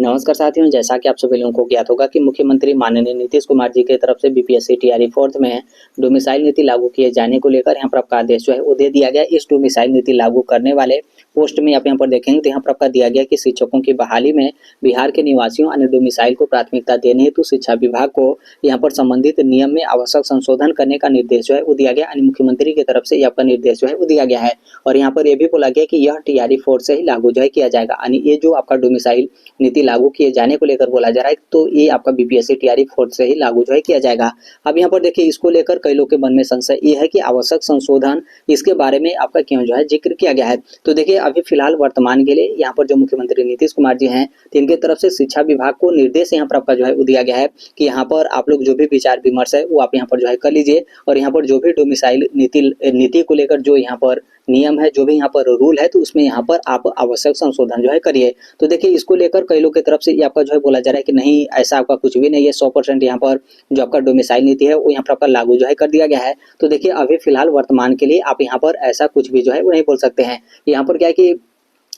नमस्कार साथियों, जैसा कि आप सभी लोगों को ज्ञात होगा कि मुख्यमंत्री माननीय नीतीश कुमार जी की तरफ से बीपीएससी टीआरई फोर्थ में डोमिसाइल नीति लागू किए जाने को लेकर यहाँ पर आपका आदेश जो है वो दे दिया गया। इस डोमिसाइल नीति लागू करने वाले पोस्ट में आप यहाँ पर देखेंगे तो यहाँ पर आपका दिया गया कि शिक्षकों की बहाली में बिहार के निवासियों अन्य डोमिसाइल को प्राथमिकता देने हेतु शिक्षा विभाग को यहाँ पर संबंधित नियम में आवश्यक संशोधन करने का निर्देश जो है वो दिया गया। मुख्यमंत्री की तरफ से आपका निर्देश जो है वो दिया गया है और यहाँ पर यह भी बोला गया कि यह टीआरई फोर्थ से ही लागू जो है किया जाएगा। यानी ये जो आपका डोमिसाइल नीति लागू किए जाने को लेकर बोला जा रहा है तो ये आपका बीपीएससी टीआरई फोर्थ से ही लागू जो है किया जाएगा। अब यहाँ पर देखिए इसको लेकर कई लोग के मन में संशय ये है कि आवश्यक संशोधन इसके बारे में आपका क्यों जो है जिक्र किया गया है। तो देखिए अभी फिलहाल वर्तमान के लिए यहाँ पर जो मुख्यमंत्री नीतीश कुमार जी हैं तो इनके तरफ से शिक्षा विभाग को निर्देश यहाँ पर आपका जो है दिया गया है कि यहाँ पर आप लोग जो भी विचार विमर्श है वो आप यहाँ पर जो है कर लीजिए और यहाँ पर जो भी डोमिसाइल नीति को लेकर जो यहाँ पर नियम है, जो भी यहाँ पर रूल है, तो उसमें यहाँ पर आप आवश्यक संशोधन जो है करिए। तो देखिए इसको लेकर कई लोग की तरफ से ये आपका जो है बोला जा रहा है कि नहीं, ऐसा आपका कुछ भी नहीं है, 100% यहाँ पर जो आपका डोमिसाइल नीति है वो यहाँ पर आपका लागू जो है कर दिया गया है। तो देखिए अभी फिलहाल वर्तमान के लिए आप यहाँ पर ऐसा कुछ भी जो है वो नहीं बोल सकते हैं। यहाँ पर क्या है कि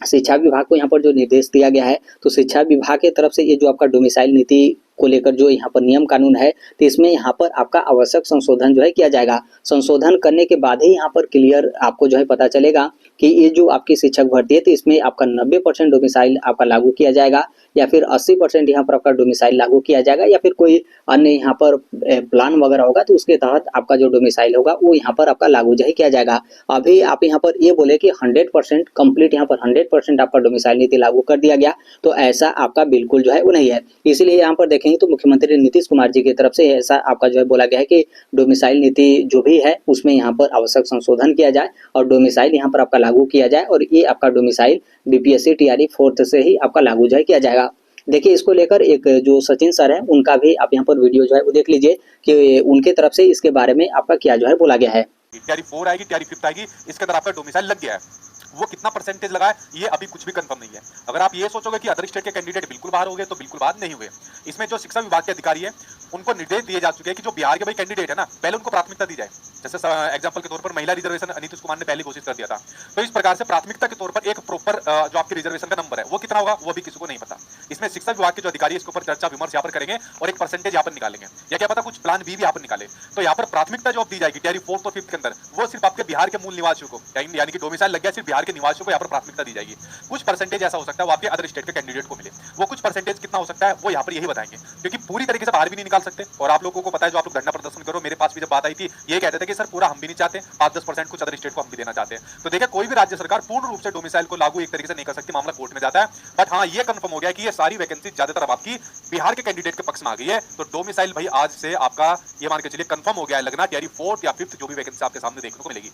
शिक्षा विभाग को यहाँ पर जो निर्देश दिया गया है तो शिक्षा विभाग की तरफ से ये जो आपका डोमिसाइल नीति को लेकर जो यहाँ पर नियम कानून है तो इसमें यहाँ पर आपका आवश्यक संशोधन जो है किया जाएगा। संशोधन करने के बाद ही यहाँ पर क्लियर आपको जो है पता चलेगा कि ये जो आपकी शिक्षक भर्ती है तो इसमें आपका 90% डोमिसाइल आपका लागू किया जाएगा या फिर 80% यहाँ पर आपका डोमिसाइल लागू किया जाएगा या फिर कोई अन्य यहाँ पर प्लान वगैरह होगा तो उसके तहत आपका जो डोमिसाइल होगा वो यहाँ पर आपका लागू जो है किया जाएगा। अभी आप यहाँ पर ये बोले कि 100% कंप्लीट यहाँ पर 100% आपका डोमिसाइल नीति लागू कर दिया गया, तो ऐसा आपका बिल्कुल जो है वो नहीं है। इसीलिए यहाँ पर देखेंगे तो मुख्यमंत्री नीतीश कुमार जी की तरफ से ऐसा आपका जो है बोला गया है कि डोमिसाइल नीति जो भी है उसमें यहाँ पर आवश्यक संशोधन किया जाए और डोमिसाइल यहाँ पर आपका लागू किया जाए और ये आपका डोमिसाइल बीपीएससी टीआरई फोर्थ से ही आपका लागू जो है किया जाएगा। देखिए इसको लेकर एक जो सचिन सर है उनका भी आप यहाँ पर वीडियो जो है वो देख लीजिए कि उनके तरफ से इसके बारे में आपका क्या जो है बोला गया है। टीआरई 4 आएगी, टीआरई 5 आएगी, इसके अंदर आपका डोमिसाइल लग गया है। वो कितना परसेंटेज लगा है ये अभी कुछ भी कंफर्म नहीं है। अगर आप ये सोचोगे कि अदर स्टेट के कैंडिडेट बिल्कुल बाहर हो गए तो बिल्कुल बाहर नहीं हुए। इसमें जो शिक्षा विभाग के अधिकारी है उनको निर्देश दिए जा चुके हैं कि जो बिहार के भाई कैंडिडेट है ना पहले उनको प्राथमिकता दी जाए। जैसे एग्जांपल के तौर पर महिला रिजर्वेशन नीतीश कुमार ने पहले घोषित कर दिया था, तो इस प्रकार से प्राथमिकता के तौर पर एक प्रॉपर जो आपके रिजर्वेशन का नंबर है वो कितना होगा वो भी किसी को नहीं पता। इसमें शिक्षा विभाग के जो अधिकारी इसके ऊपर चर्चा विमर्श यहाँ पर करेंगे और एक परसेंटेज यहाँ पर निकालेंगे या क्या पता कुछ प्लान बी भी यहाँ पर निकाले। तो यहाँ पर प्राथमिकता जो दी जाएगी टीआरई 4 और 5 के अंदर वो सिर्फ आपके बिहार के मूल निवासियों को, यानी कि डोमिसाइल लग गया सिर्फ बिहार के निवासियों को यहाँ पर प्राथमिकता दी जाएगी। कुछ परसेंटेज ऐसा हो सकता है वो आपके अदर स्टेट के कैंडिडेट को मिले, वो कुछ परसेंटेज कितना हो सकता है वो यहाँ पर यही बताएंगे, क्योंकि पूरी तरीके से बाहर भी नहीं निकाल सकते। और आप लोगों को पता है जो आप लोग धरना प्रदर्शन करो, मेरे पास भी जब बात आई थी ये कहते थे कि सर पूरा हम भी नहीं चाहते, 5-10% कुछ अदर स्टेट को हम भी देना चाहते हैं। तो देखिए कोई भी राज्य सरकार पूर्ण रूप से डोमिसाइल को लागू एक तरीके से नहीं कर सकती, मामला कोर्ट में जाता है। बट हाँ ये कंफर्म हो गया कि ये सारी वैकेंसी ज्यादातर अब आपकी बिहार के कैंडिडेट के पक्ष में आ गई है। तो डोमिसाइल भाई आज से आपका ये मान के चलिए कंफर्म हो गया है लगना, टीआरई 4 या 5 जो भी वैकेंसी आपके सामने देखने को मिलेगी।